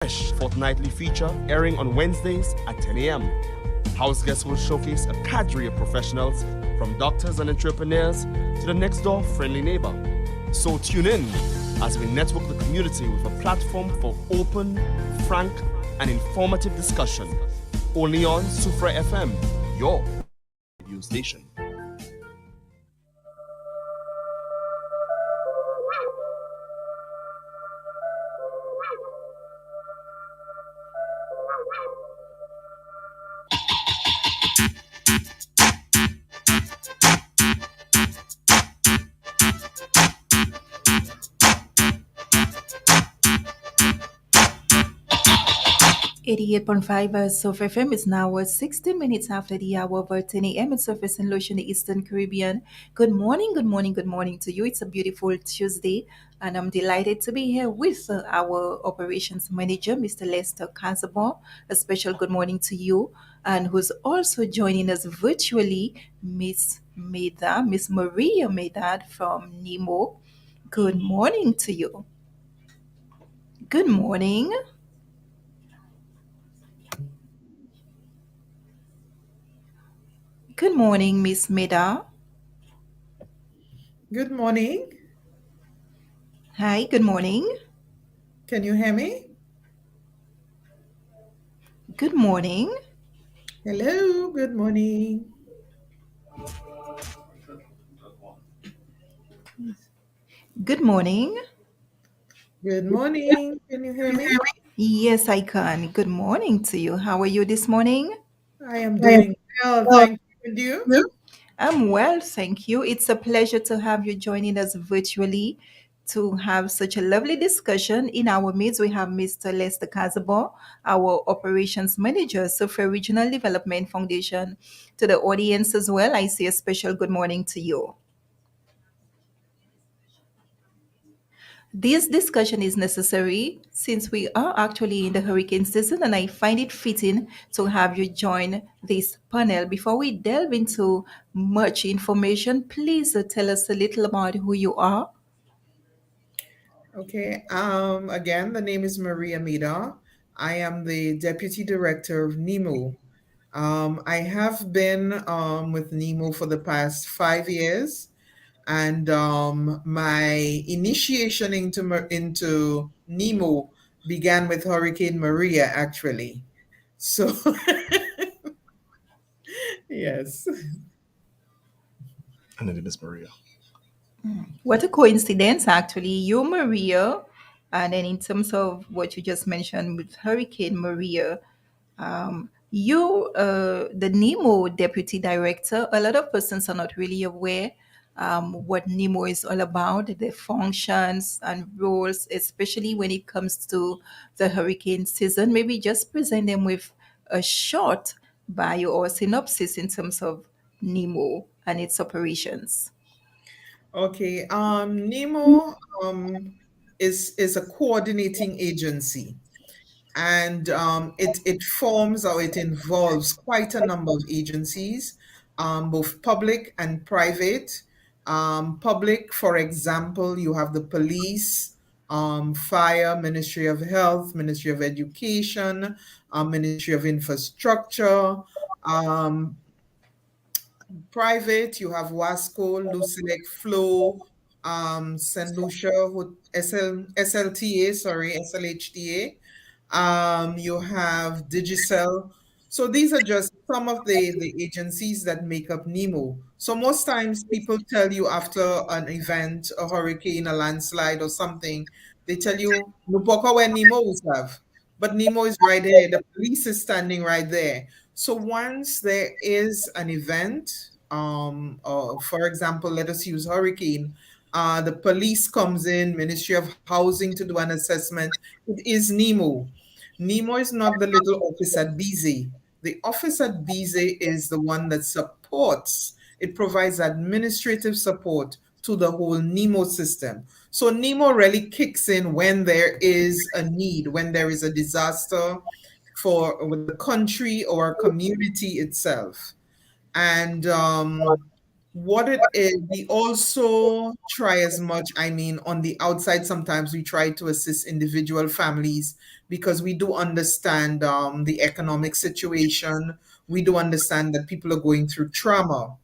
Fresh fortnightly feature airing on Wednesdays at 10 a.m. House guests will showcase a cadre of professionals from doctors and entrepreneurs to the next door friendly neighbor. So tune in as we network the community with a platform for open, frank, and informative discussion. Only on Sufra FM, your radio station. Eighty-eight point five Surf FM is now 16 minutes after the hour of 10 a.m. It's Surface in Lucia in the Eastern Caribbean. Good morning, good morning, good morning to you. It's a beautiful Tuesday, and I'm delighted to be here with our operations manager, Mr. Lester CAZAUBON. A special good morning to you, and who's also joining us virtually, Miss Maria Medard from NEMO. Good morning to you. Good morning. Good morning, Miss Medard. Good morning. Hi, good morning. Can you hear me? Good morning. Hello, good morning. Good morning. Good morning. Can you hear me? Yes, I can. Good morning to you. How are you this morning? I am doing well, thank you. And you? I'm well, thank you. It's a pleasure to have you joining us virtually to have such a lovely discussion. In our midst, we have Mr. Lester Casabo, our operations manager, so for Regional Development Foundation. To the audience as well, I say a special good morning to you. This discussion is necessary since we are actually in the hurricane season, and I find it fitting to have you join this panel. Before we delve into much information, please tell us a little about who you are. Okay. Again, the name is Maria Mida. I am the Deputy Director of NEMO. I have been with NEMO for the past 5 years, and my initiation into NEMO began with Hurricane Maria, actually. So, yes. And then Miss Maria. What a coincidence, actually. You, Maria, and then in terms of what you just mentioned with Hurricane Maria, the NEMO deputy director, a lot of persons are not really aware what NEMO is all about, the functions and roles, especially when it comes to the hurricane season. Maybe just present them with a short bio or synopsis in terms of NEMO and its operations. Okay. NEMO is a coordinating agency, and it forms or it involves quite a number of agencies, both public and private. Public, for example, you have the police, fire, Ministry of Health, Ministry of Education, Ministry of Infrastructure. Um, Private, you have Wasco, Lucelec, Flow, St. Lucia, SLTA, sorry, SLHTA. You have Digicel. So these are just some of the agencies that make up NEMO. So most times people tell you after an event, a hurricane, a landslide or something, they tell you, Nupoka where NEMO is have. But NEMO is right there. The police is standing right there. So once there is an event, for example, let us use hurricane, the police comes in, Ministry of Housing to do an assessment. It is NEMO. NEMO is not the little office at BZ. The office at BZ is the one that supports, it provides administrative support to the whole NEMO system. So NEMO really kicks in when there is a need, when there is a disaster for the country or community itself. And what it is, we also try as much, I mean, on the outside, sometimes we try to assist individual families because we do understand the economic situation. We do understand that people are going through trauma.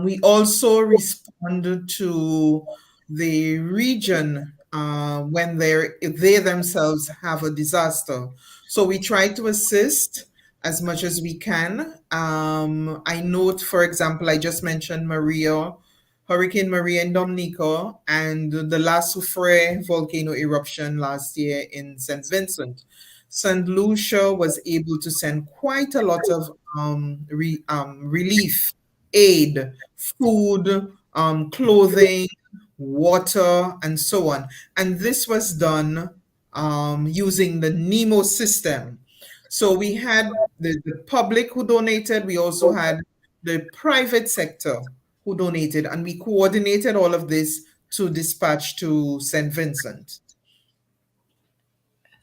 We also respond to the region when they themselves have a disaster. So we try to assist as much as we can. I note, for example, I just mentioned Hurricane Maria in Dominica, and the La Soufre volcano eruption last year in St. Vincent. St. Lucia was able to send quite a lot of relief aid, food, clothing, water, and so on. And this was done using the NEMO system. So we had the public who donated, we also had the private sector who donated, and we coordinated all of this to dispatch to St. Vincent.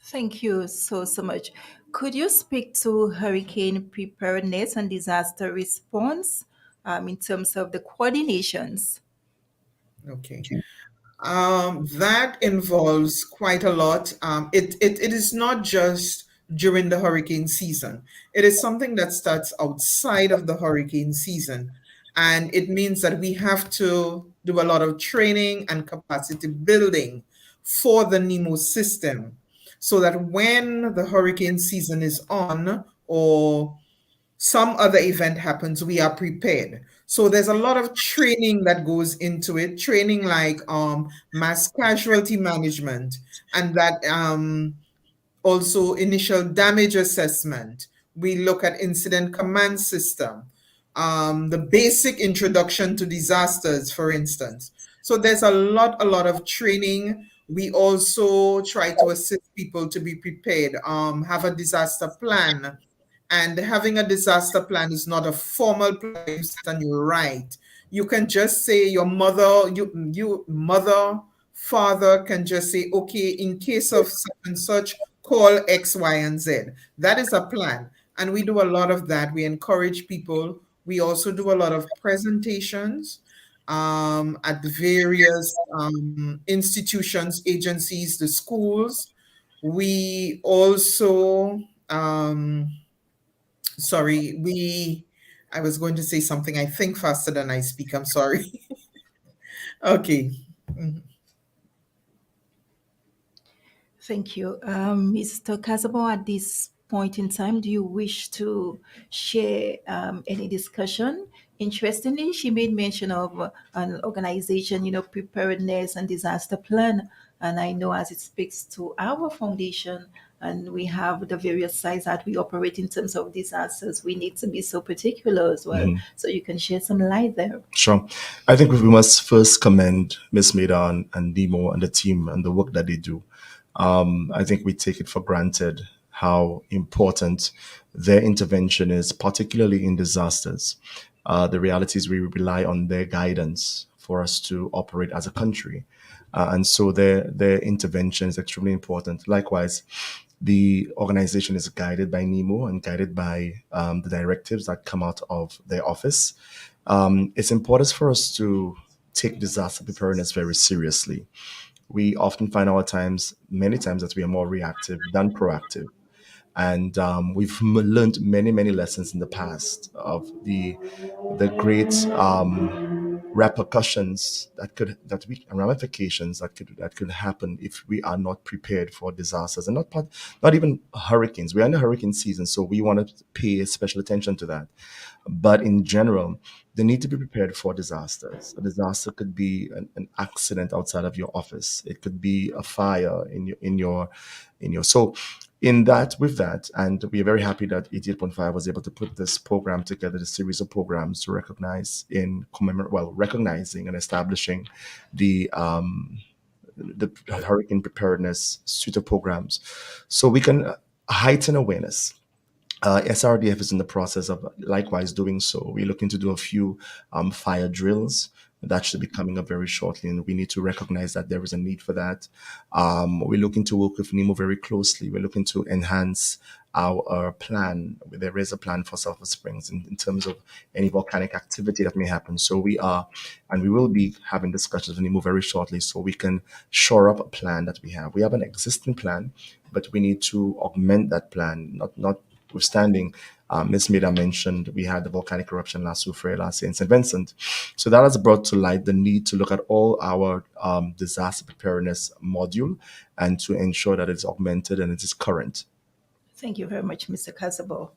Thank you so much. Could you speak to hurricane preparedness and disaster response in terms of the coordinations? Okay. That involves quite a lot. It is not just during the hurricane season. It is something that starts outside of the hurricane season. And it means that we have to do a lot of training and capacity building for the NEMO system so that when the hurricane season is on or some other event happens, we are prepared. So there's a lot of training that goes into it, training like mass casualty management, and that also initial damage assessment. We look at incident command system, the basic introduction to disasters, for instance. So there's a lot of training. We also try to assist people to be prepared, have a disaster plan, and having a disaster plan is not a formal plan where you sit and you write. You can just say your mother, mother, father can just say, okay, in case of such and such, call X, Y, and Z. That is a plan. And we do a lot of that. We encourage people. We also do a lot of presentations at the various institutions, agencies, the schools. We also sorry, I was going to say something, I think faster than I speak. I'm sorry. Okay. Mhm. Thank you. Mr. Casabo, at this point in time, do you wish to share any discussion? Interestingly, she made mention of an organization, preparedness and disaster plan. And I know as it speaks to our foundation, and we have the various sites that we operate in terms of disasters, we need to be so particular as well. So you can share some light there. Sure. I think we must first commend Miss Maida and Nemo and the team and the work that they do. I think we take it for granted how important their intervention is, particularly in disasters. The reality is we rely on their guidance for us to operate as a country. And so their intervention is extremely important. Likewise, the organization is guided by NEMO and guided by the directives that come out of their office. It's important for us to take disaster preparedness very seriously. We often find many times, that we are more reactive than proactive. And we've learned many lessons in the past of the great repercussions that we ramifications that could happen if we are not prepared for disasters, and not even hurricanes. We're in the hurricane season, so we want to pay special attention to that. But in general, they need to be prepared for disasters. A disaster could be an accident outside of your office. It could be a fire in your so in that with that, and we are very happy that 88.5 was able to put this program together, the series of programs to recognizing and establishing the hurricane preparedness suite of programs, so we can heighten awareness. SRDF is in the process of likewise doing so. We're looking to do a few fire drills That should be coming up very shortly, and we need to recognize that there is a need for that. We're looking to work with NEMO very closely. We're looking to enhance our plan. There is a plan for Sulphur Springs in terms of any volcanic activity that may happen. So we are, and we will be having discussions with NEMO very shortly, so we can shore up a plan that we have. We have an existing plan, but we need to augment that plan, notwithstanding, Ms. Mida mentioned we had the volcanic eruption last Soufriere last year in St. Vincent. So that has brought to light the need to look at all our disaster preparedness module and to ensure that it's augmented and it is current. Thank you very much, Mr. Casabo.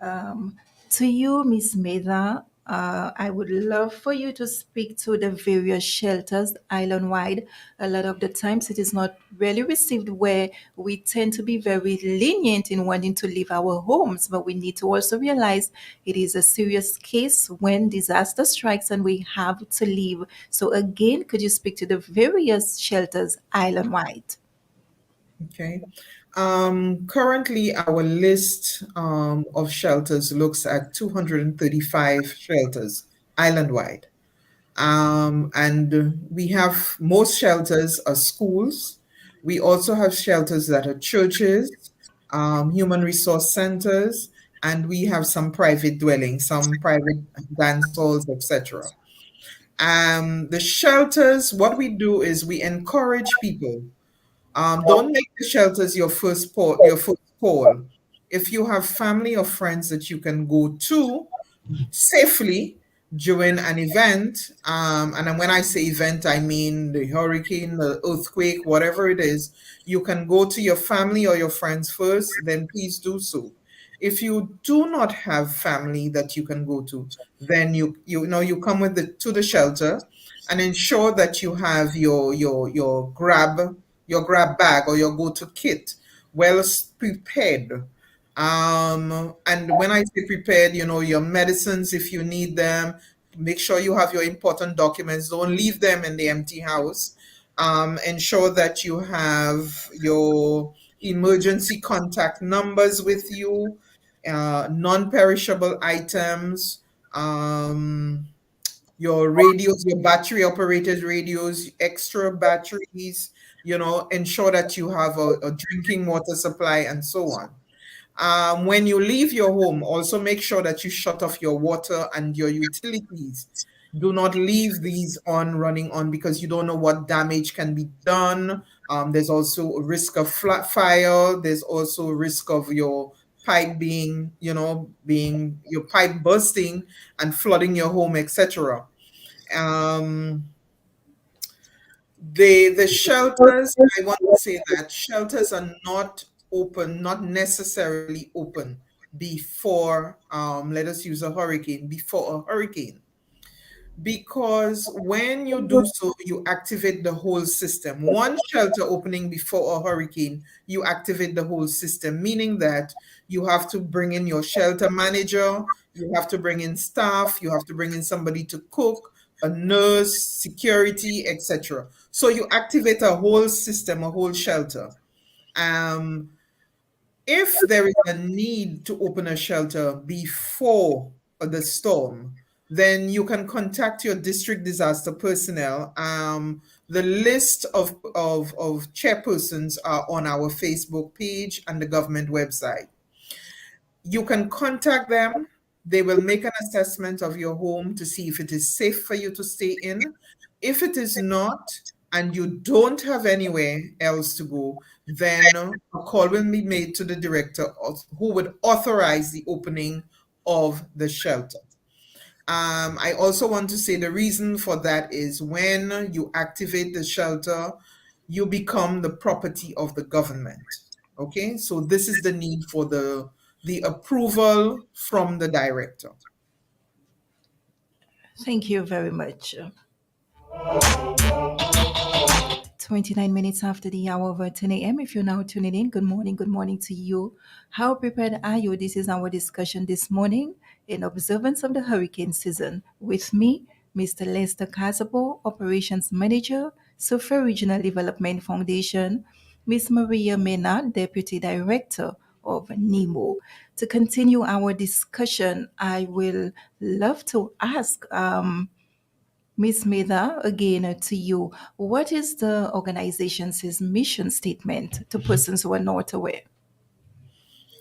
Um, to you, Miss Meda, I would love for you to speak to the various shelters island wide. A lot of the times it is not really received where we tend to be very lenient in wanting to leave our homes, but we need to also realize it is a serious case when disaster strikes and we have to leave. So again, could you speak to the various shelters island wide? Okay. Currently, our list of shelters looks at 235 shelters island-wide. And we have most shelters are schools. We also have shelters that are churches, human resource centers, and we have some private dwellings, some private dance halls, etc. The shelters, what we do is we encourage people, don't make the shelters your first call. If you have family or friends that you can go to safely during an event, and then when I say event, I mean the hurricane, the earthquake, whatever it is, you can go to your family or your friends first, then please do so. If you do not have family that you can go to, then you come with the to the shelter and ensure that you have your grab bag or your go-to kit well prepared. And when I say prepared, your medicines if you need them, make sure you have your important documents. Don't leave them in the empty house. Ensure that you have your emergency contact numbers with you, non-perishable items, um, your radios, your battery operated radios, extra batteries, ensure that you have a drinking water supply and so on. When you leave your home, also make sure that you shut off your water and your utilities. Do not leave these on running on because you don't know what damage can be done. There's also a risk of flat fire. There's also a risk of your pipe being your pipe bursting and flooding your home, etc. Um, the shelters, I want to say that shelters are not open, not necessarily open before, let us use a hurricane, before a hurricane. Because when you do so, you activate the whole system. One shelter opening before a hurricane, you activate the whole system, meaning that you have to bring in your shelter manager, you have to bring in staff, you have to bring in somebody to cook, a nurse, security, etc. So you activate a whole system, a whole shelter. Um, if there is a need to open a shelter before the storm, then you can contact your district disaster personnel. The list of chairpersons are on our Facebook page and the government website. You can contact them. They will make an assessment of your home to see if it is safe for you to stay in. If it is not, and you don't have anywhere else to go, then a call will be made to the director who would authorize the opening of the shelter. I also want to say the reason for that is when you activate the shelter, you become the property of the government. Okay, so this is the need for the approval from the director. Thank you very much. 29 minutes after the hour of 10 a.m. If you're now tuning in, good morning to you. How prepared are you? This is our discussion this morning in observance of the hurricane season. With me, Mr. Lester Casabo, Operations Manager, Sofa Regional Development Foundation, Miss Maria Mena, Deputy Director of NEMO. To continue our discussion, I will love to ask Miss Meda, again to you. What is the organization's mission statement to persons who are not aware?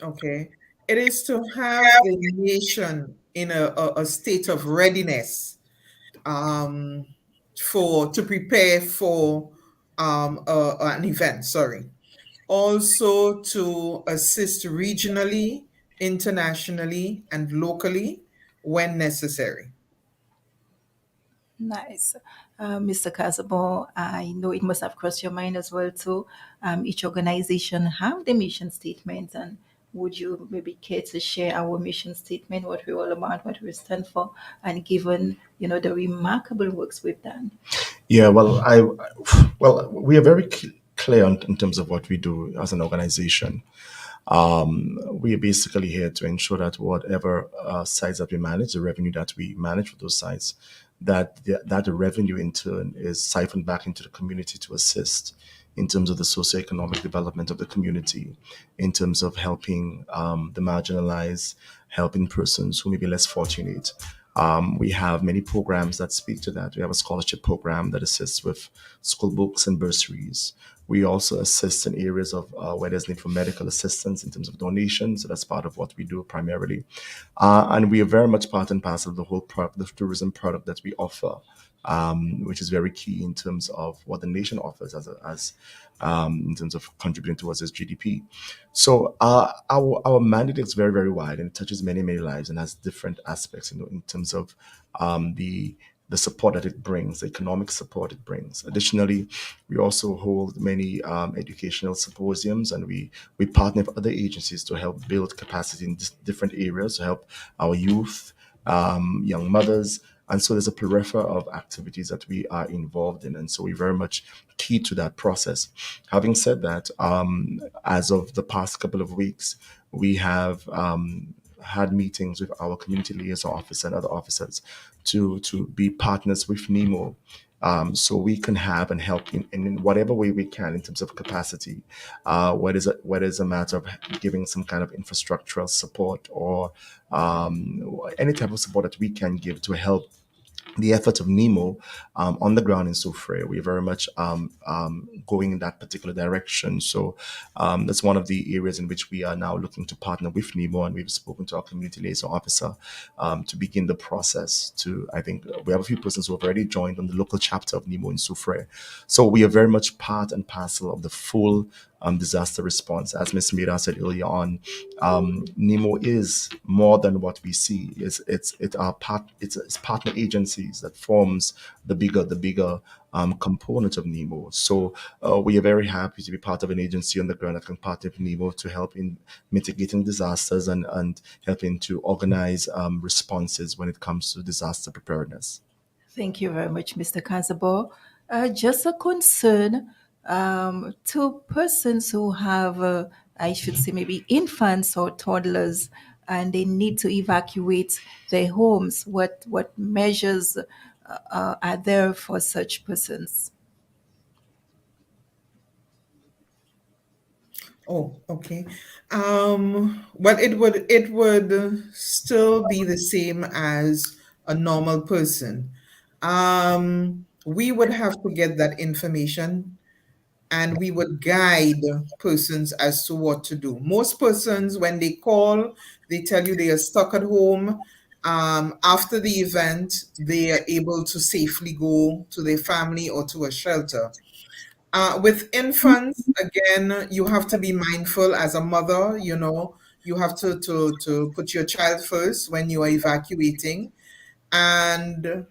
Okay. It is to have the nation in a state of readiness, um, for to prepare for an event. Sorry. Also to assist regionally, internationally, and locally when necessary. Nice. Mr. Casabo, I know it must have crossed your mind as well too. Each organization have the mission statement, and would you maybe care to share our mission statement, what we're all about, what we stand for, and given the remarkable works we've done? Yeah, well, we are very clear in terms of what we do as an organization. We are basically here to ensure that whatever sites that we manage, the revenue that we manage for those sites, that the revenue in turn is siphoned back into the community to assist in terms of the socioeconomic development of the community, in terms of helping the marginalized, helping persons who may be less fortunate. We have many programs that speak to that. We have a scholarship program that assists with school books and bursaries. We also assist in areas of where there's need for medical assistance in terms of donations. So that's part of what we do primarily. And we are very much part and parcel of the whole the tourism product that we offer, which is very key in terms of what the nation offers as in terms of contributing towards its GDP. So our mandate is very, very wide and it touches many, many lives and has different aspects in terms of the support that it brings, the economic support it brings. Additionally, we also hold many educational symposiums, and we partner with other agencies to help build capacity in different areas to help our youth, young mothers. And so there's a plethora of activities that we are involved in. And so we very much key to that process. Having said that, as of the past couple of weeks, we have had meetings with our community liaison officer and other officers to be partners with NEMO. So we can have and help in whatever way we can in terms of capacity, whether it's a matter of giving some kind of infrastructural support or any type of support that we can give to help the efforts of NEMO on the ground in Soufriere. We're very much going in that particular direction. So that's one of the areas in which we are now looking to partner with NEMO, and we've spoken to our community liaison officer to begin the process. I think we have a few persons who have already joined on the local chapter of NEMO in Soufriere. So we are very much part and parcel of the full disaster response. As Ms. Mira said earlier on, NEMO is more than what we see. It's partner agencies that forms the bigger component of NEMO. So we are very happy to be part of an agency on the ground that can partner with NEMO to help in mitigating disasters and helping to organize responses when it comes to disaster preparedness. Thank you very much, Mr. Casabo. Just a concern to persons who have, I should say, maybe infants or toddlers, and they need to evacuate their homes. What measures are there for such persons? Oh, okay. Well, it would still be the same as a normal person. We would have to get that information and we would guide persons as to what to do. Most persons, when they call, they tell you they are stuck at home. After the event, they are able to safely go to their family or to a shelter. With infants, again, you have to be mindful as a mother, you have to put your child first when you are evacuating. And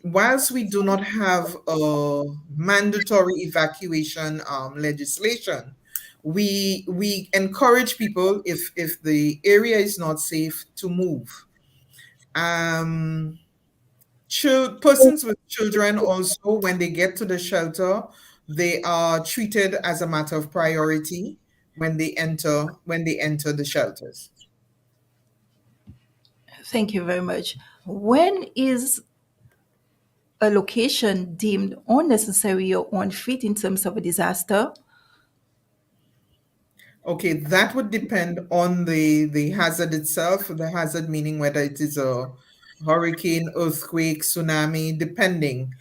whilst we do not have a mandatory evacuation legislation, we encourage people, if the area is not safe, to move. Um, Persons with children also, when they get to the shelter, they are treated as a matter of priority when they enter the shelters. Thank you very much. When is a location deemed unnecessary or unfit in terms of a disaster? Okay, that would depend on the hazard itself. The hazard meaning whether it is hurricane, earthquake, tsunami, depending.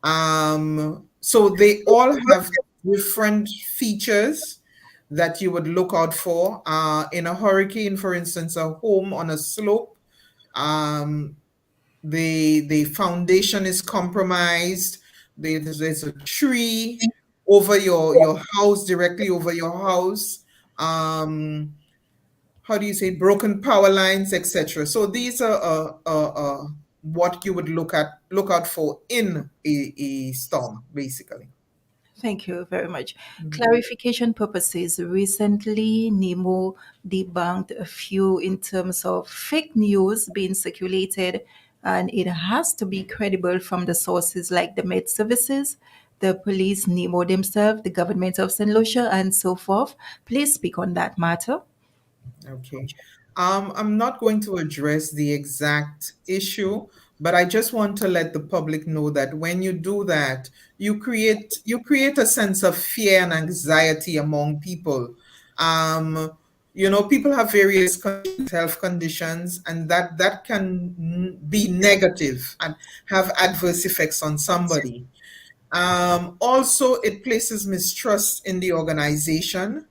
So they all have different features that you would look out for. In a hurricane, for instance, a home on a slope, um, the foundation is compromised. There's a tree over your house, directly over your house. Um, how do you say, broken power lines, etc. So these are what you would look out for in a storm, basically. Thank you very much. Mhm. Clarification purposes, recently NEMO debunked a few in terms of fake news being circulated, and it has to be credible from the sources like the Med Services, the police, NEMO themselves, the government of St. Lucia, and so forth. Please speak on that matter. Okay. I'm not going to address the exact issue, but I just want to let the public know that when you do that, you create a sense of fear and anxiety among people. Um, people have various health conditions, and that can be negative and have adverse effects on somebody. Also, it places mistrust in the organization.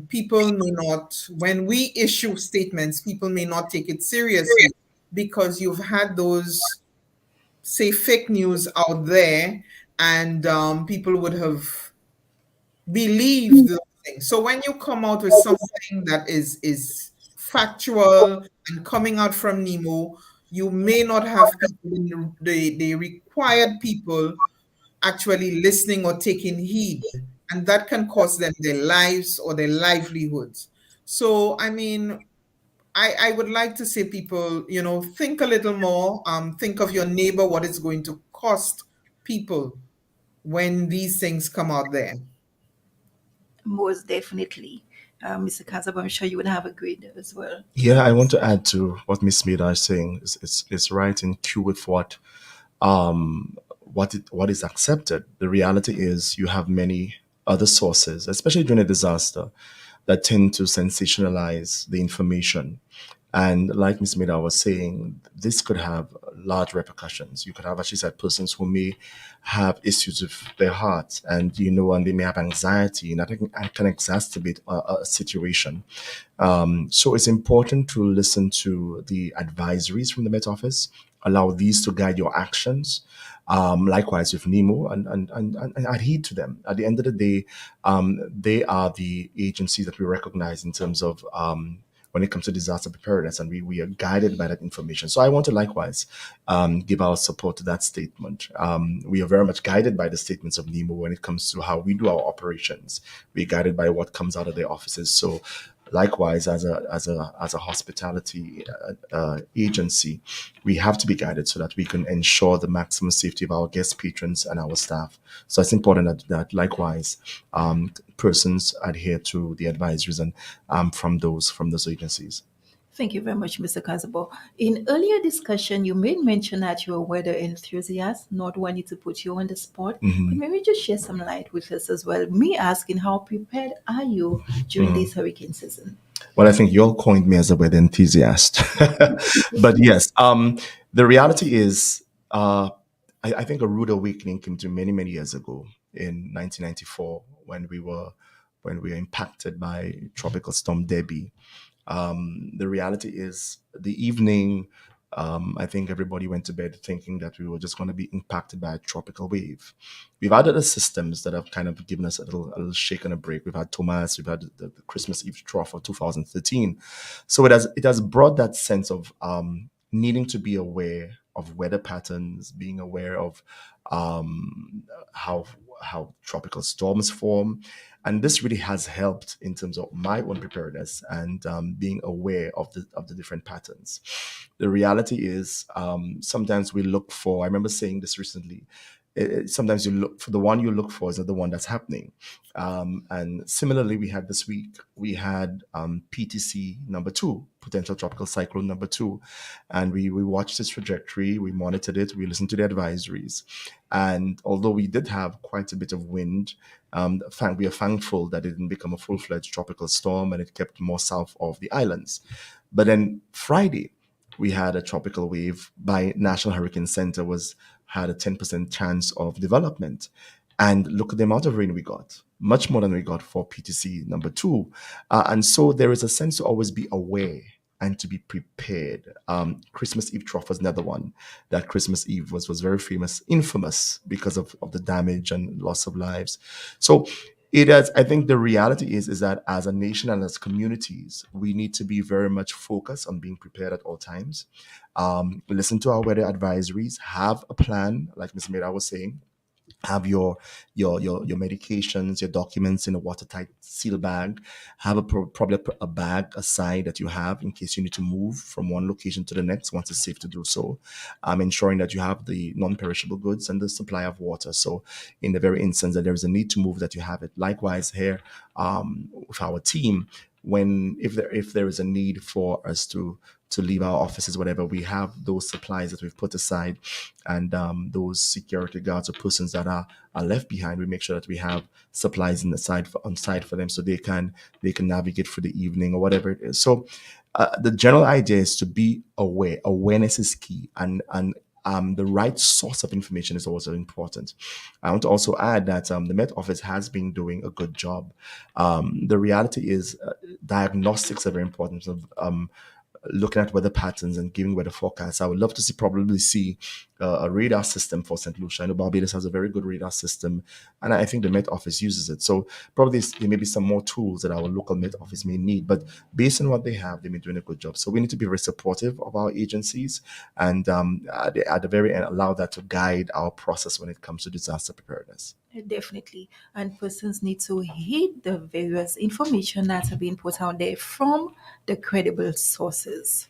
People may not, when we issue statements, people may not take it seriously because you've had those, say, fake news out there, and people would have believed those things. So when you come out with something that is factual and coming out from Nemo, you may not have people in the required people actually listening or taking heed, and that can cost them their lives or their livelihoods. So, I mean, I would like to say, people, think a little more. Think of your neighbor, what it's going to cost people when these things come out there. Most definitely. Mr. Kazab, I'm sure you would have agreed as well. Yeah, I want to add to what Miss Mida is saying. It's right in cue with what is accepted. The reality is you have many other sources, especially during a disaster, that tend to sensationalize the information. And like Ms. Mida was saying, this could have large repercussions. You could have, as she said, persons who may have issues with their heart, and they may have anxiety, and that can exacerbate a situation. So it's important to listen to the advisories from the Met Office, allow these to guide your actions. Likewise with NEMO, and adhere to them. At the end of the day, they are the agencies that we recognize in terms of when it comes to disaster preparedness, and we are guided by that information. So I want to likewise give our support to that statement. We are very much guided by the statements of NEMO when it comes to how we do our operations. We're guided by what comes out of their offices. So likewise, as a hospitality agency, we have to be guided so that we can ensure the maximum safety of our guests, patrons, and our staff. So it's important that likewise persons adhere to the advisories and from those agencies. Thank you very much, Mr. Kazabo. In earlier discussion, you made mention that you're a weather enthusiast, not wanting to put you on the spot, but maybe just share some light with us as well. Me asking, how prepared are you during this hurricane season? Well, I think you all coined me as a weather enthusiast. But yes, the reality is, I think a rude awakening came to many, many years ago in 1994 when we were impacted by Tropical Storm Debbie. The reality is, the evening, I think everybody went to bed thinking that we were just going to be impacted by a tropical wave. We've had other systems that have kind of given us a little shake and a break. We've had Thomas, we've had the Christmas Eve trough of 2013. So it has brought that sense of needing to be aware of weather patterns, being aware of how tropical storms form, and this really has helped in terms of my own preparedness and being aware of the different patterns. The reality is, sometimes we look for. I remember saying this recently. Sometimes you look for the one you look for is not the one that's happening. And similarly, we had PTC number two, potential tropical cyclone number two, and we watched its trajectory, we monitored it, we listened to the advisories, and although we did have quite a bit of wind, we are thankful that it didn't become a full-fledged tropical storm and it kept more south of the islands. But then Friday, we had a tropical wave by National Hurricane Center was had a 10% chance of development. And look at the amount of rain we got, much more than we got for PTC number two. And so there is a sense to always be aware and to be prepared. Christmas Eve trough was another one. That Christmas Eve was very famous, infamous because of the damage and loss of lives. So it is. I think the reality is that as a nation and as communities, we need to be very much focused on being prepared at all times. Listen to our weather advisories. Have a plan, like Ms. Mira was saying, have your medications, your documents in a watertight seal bag. Have probably a bag aside that you have in case you need to move from one location to the next once it's safe to do so. Ensuring that you have the non-perishable goods and the supply of water. So in the very instance that there is a need to move, that you have it. Likewise here, with our team, when if there is a need for us to leave our offices, whatever, we have those supplies that we've put aside, and those security guards or persons that are left behind, we make sure that we have supplies on side for them, so they can navigate for the evening or whatever it is. So the general idea is to be aware. Awareness is key, and the right source of information is also important. I want to also add that the Met Office has been doing a good job. The reality is, diagnostics are very important. Looking at weather patterns and giving weather forecasts. I would love to probably see a radar system for St. Lucia. I know Barbados has a very good radar system, and I think the Met Office uses it. So probably there may be some more tools that our local Met Office may need, but based on what they have, they've been doing a good job. So we need to be very supportive of our agencies, and at the very end, allow that to guide our process when it comes to disaster preparedness. Definitely. And persons need to heed the various information that are being put out there from the credible sources.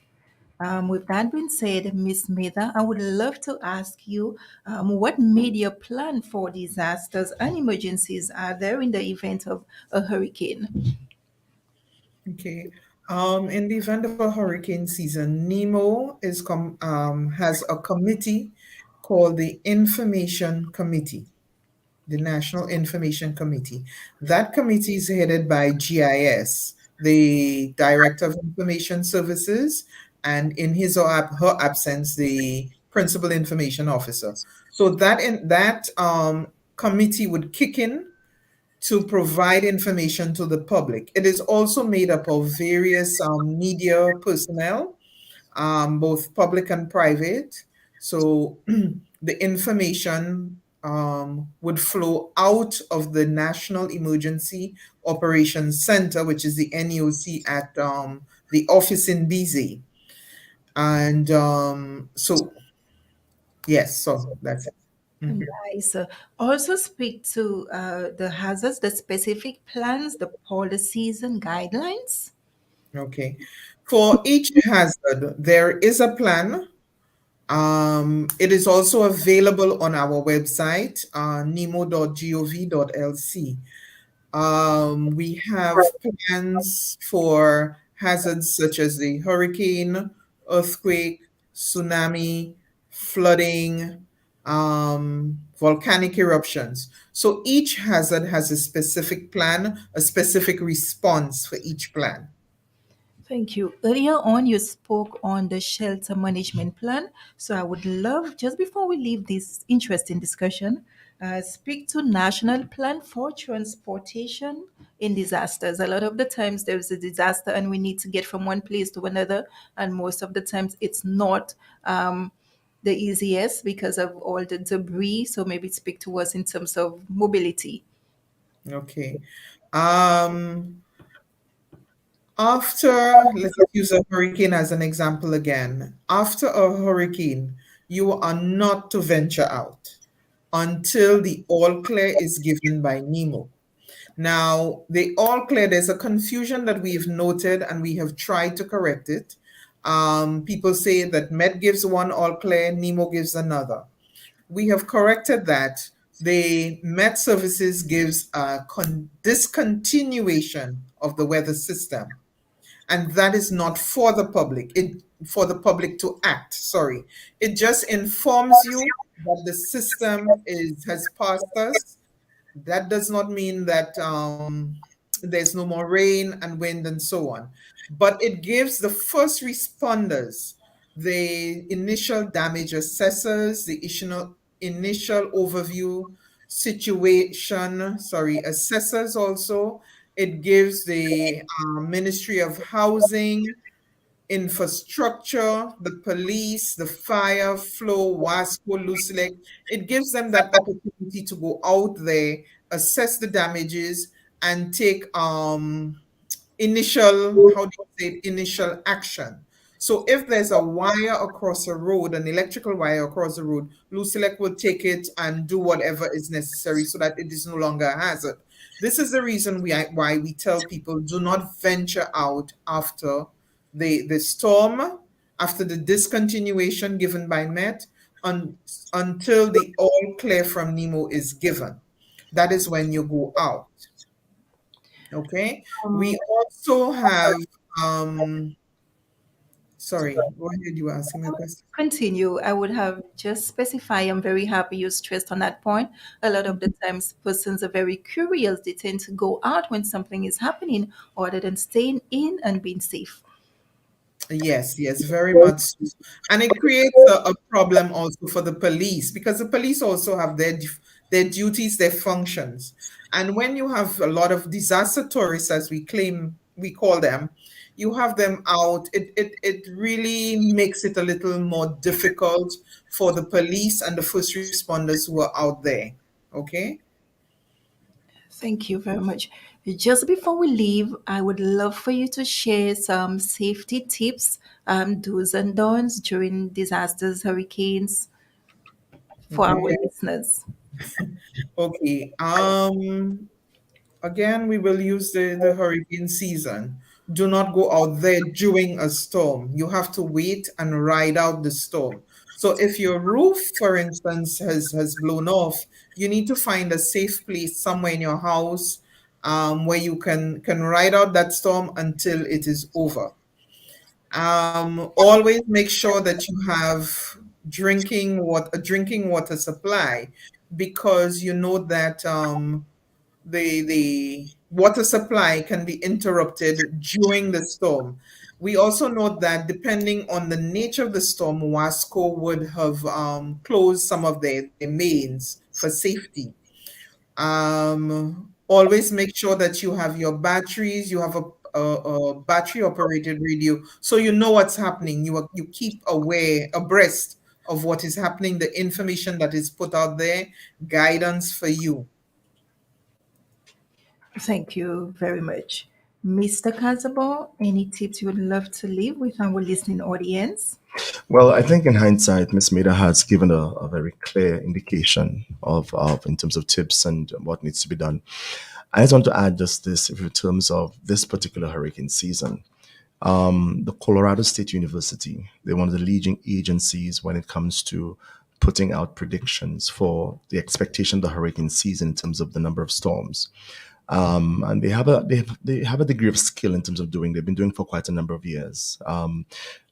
With that being said, Miss Mather, I would love to ask you what media plan for disasters and emergencies are there in the event of a hurricane? Okay. In the event of a hurricane season, NEMO has a committee called the Information Committee, the National Information Committee. That committee is headed by GIS, the Director of Information Services, and in his or her absence, the Principal Information Officer. So that committee would kick in to provide information to the public. It is also made up of various media personnel, both public and private. So the information would flow out of the National Emergency Operations Center, which is the NEOC at the office in BZ. And yes, so that's it. Mhm. Nice. Also speak to the hazards, the specific plans, the policies and guidelines. Okay. For each hazard, there is a plan. It is also available on our website, nemo.gov.lc. We have plans for hazards such as the hurricane, earthquake, tsunami, flooding, volcanic eruptions. So each hazard has a specific plan, a specific response for each plan. Thank you. Earlier on, you spoke on the shelter management plan. So I would love, just before we leave this interesting discussion, speak to national plan for transportation in disasters. A lot of the times there's a disaster and we need to get from one place to another, and most of the times it's not the easiest because of all the debris. So maybe speak to us in terms of mobility. Okay. Um, let's use a hurricane as an example again. After a hurricane, you are not to venture out until the all clear is given by NEMO. Now, the all clear, there's a confusion that we've noted and we have tried to correct it. People say that Met gives one all clear, NEMO gives another. We have corrected that. The Met Services gives a discontinuation of the weather system, and that is not for the public. For the public to act. Sorry, it just informs you that the system has passed us. That does not mean that there's no more rain and wind and so on, but it gives the first responders the initial damage assessors, the initial overview situation, sorry, assessors also. It gives the Ministry of Housing, infrastructure, the police, the fire, flow, WASCO, Lucelec. It gives them that opportunity to go out there, assess the damages, and take initial, how do you say it, initial action. So if there's a wire across a road, an electrical wire across the road, Lucelec will take it and do whatever is necessary so that it is no longer a hazard. This is the reason why we tell people do not venture out after the storm, after the discontinuation given by Met, until the all clear from NEMO is given. That is when you go out. Okay. Um, We also have, um, sorry, go ahead. You were asking me a question. Continue. I would have just specify. I'm very happy you stressed on that point. A lot of the times, persons are very curious. They tend to go out when something is happening, rather than staying in and being safe. Yes, yes, very much so. And it creates a problem also for the police because the police also have their duties, their functions. And when you have a lot of disaster tourists, as we call them, you have them out, it really makes it a little more difficult for the police and the first responders who are out there. Okay? Thank you very much. Just before we leave, I would love for you to share some safety tips, do's and don'ts during disasters, hurricanes for our Okay. listeners. Okay. Again, we will use the hurricane season. Do not go out there during a storm. You have to wait and ride out the storm. So if your roof, for instance, has blown off, you need to find a safe place somewhere in your house where you can ride out that storm until it is over. Always make sure that you have a drinking water supply because you know that the water supply can be interrupted during the storm. We also know that depending on the nature of the storm, Wasco would have closed some of their mains for safety. Always make sure that you have your batteries, you have a battery operated radio, so you know what's happening. You keep abreast of what is happening, the information that is put out there, guidance for you. Thank you very much. Mr. Casabo, any tips you would love to leave with our listening audience? Well, I think in hindsight, Miss Maida has given a very clear indication of in terms of tips and what needs to be done. I just want to add just this in terms of this particular hurricane season. The Colorado State University, they're one of the leading agencies when it comes to putting out predictions for the expectation of the hurricane season in terms of the number of storms. And they have a degree of skill in terms of doing. They've been doing for quite a number of years.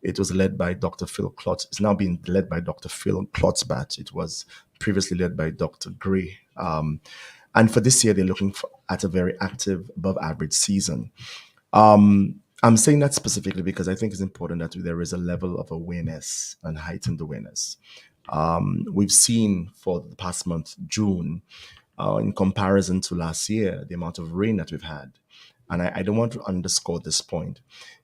It was led by Dr. Phil Klotz. It's now being led by Dr. Phil Klotzbat. It was previously led by Dr. Gray. And for this year, they're looking at a very active, above average season. I'm saying that specifically because I think it's important that there is a level of awareness and heightened awareness. We've seen for the past month, June, in comparison to last year, the amount of rain that we've had. And I don't want to underscore this point.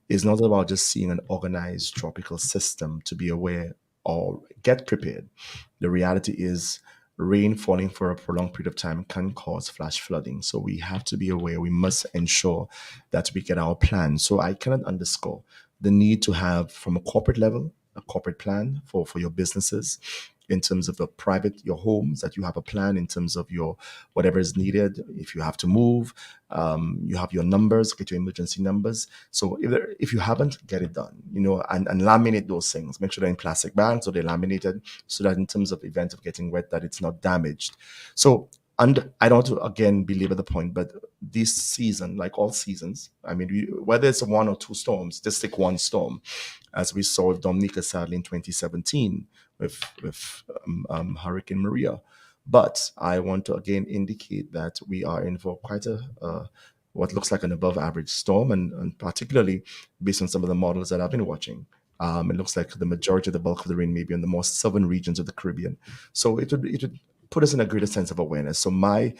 It's not about just seeing an organized tropical system to be aware or get prepared. The reality is rain falling for a prolonged period of time can cause flash flooding. So we have to be aware. We must ensure that we get our plan. So I cannot underscore the need to have, from a corporate level, a corporate plan for your businesses in terms of your homes, that you have a plan in terms of your whatever is needed. If you have to move, you have your numbers, get your emergency numbers. So if you haven't, get it done, and laminate those things. Make sure they're in plastic bags or they're laminated so that in terms of event of getting wet, that it's not damaged. So, and I don't want to again belabor the point, but this season, like all seasons, I mean, whether it's one or two storms, just take one storm, as we saw with Dominica sadly in 2017 with Hurricane Maria. But I want to again indicate that we are in for quite what looks like an above average storm, and particularly based on some of the models that I've been watching, It looks like the majority of the bulk of the rain may be in the more southern regions of the Caribbean. So it would put us in a greater sense of awareness. So my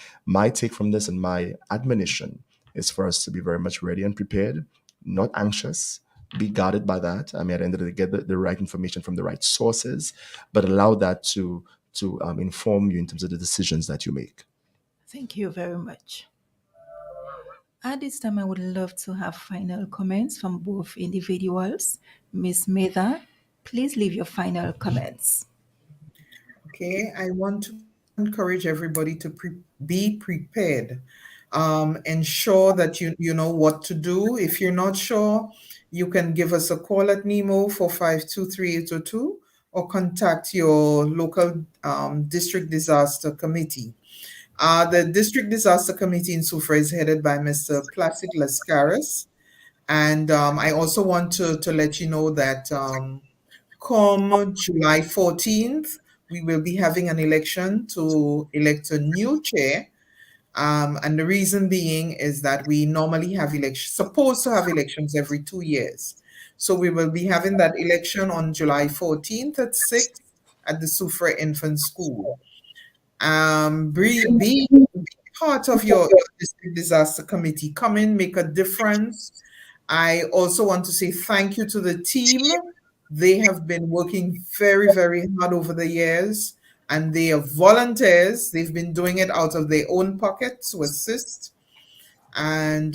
take from this and my admonition is for us to be very much ready and prepared, not anxious. Be guided by that. I mean, at the end of the day, get the right information from the right sources, but allow that to inform you in terms of the decisions that you make. Thank you very much. At this time, I would love to have final comments from both individuals. Miss Mather, please leave your final comments. Okay, I want to encourage everybody to be prepared. Ensure that you know what to do. If you're not sure, you can give us a call at NEMO 4523802 or contact your local district disaster committee. The district disaster committee in Sufra is headed by Mr. Placid Lascaris. And I also want to let you know that come July 14th, we will be having an election to elect a new chair. And the reason being is that we normally have elections, supposed to have elections every 2 years. So we will be having that election on July 14th at 6 at the Sufra Infant School. Be part of your district disaster committee. Come in, make a difference. I also want to say thank you to the team. They have been working very, very hard over the years, and they are volunteers. They've been doing it out of their own pocket to assist. And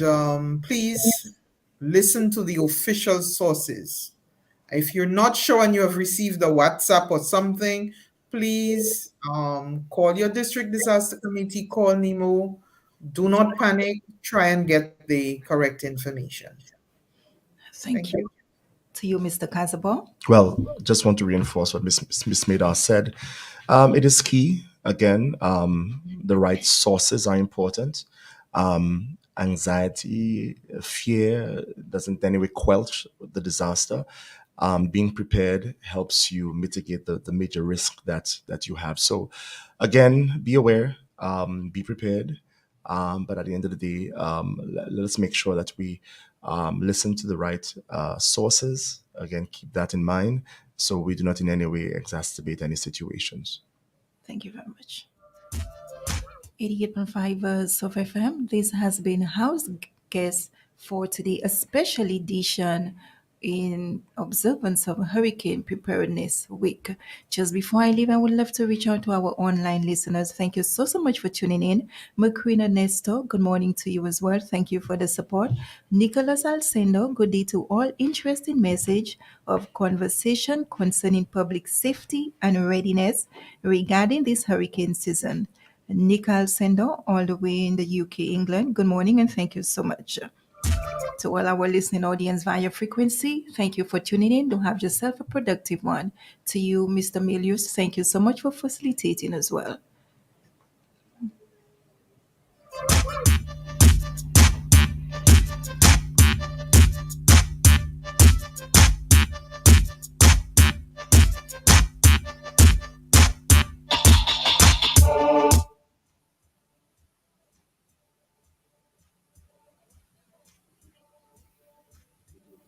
please listen to the official sources. If you're not sure and you have received a WhatsApp or something, please call your district disaster committee, call NEMO. Do not panic. Try and get the correct information. Thank Thank you. you. To you, Mr. Casabo. Well, just want to reinforce what Miss Madar said. It is key. Again, the right sources are important. Anxiety, fear doesn't in any way quelch the disaster. Being prepared helps you mitigate the major risk that you have. So, again, be aware, be prepared. But at the end of the day, let's make sure that we listen to the right sources. Again, keep that in mind so we do not in any way exacerbate any situations. Thank you very much. 88.5 of FM. This has been House Guest for today, a special edition in observance of Hurricane Preparedness Week. Just before I leave, I would love to reach out to our online listeners. Thank you so much for tuning in. Macrina Nestor, good morning to you as well. Thank you for the support. Nicholas Alcendo, good day to all. Interesting message of conversation concerning public safety and readiness regarding this hurricane season. Nick Alcendo, all the way in the UK, England. Good morning and thank you so much. To all our listening audience via frequency, thank you for tuning in. Do have yourself a productive one. To you, Mr. Milius, thank you so much for facilitating as well.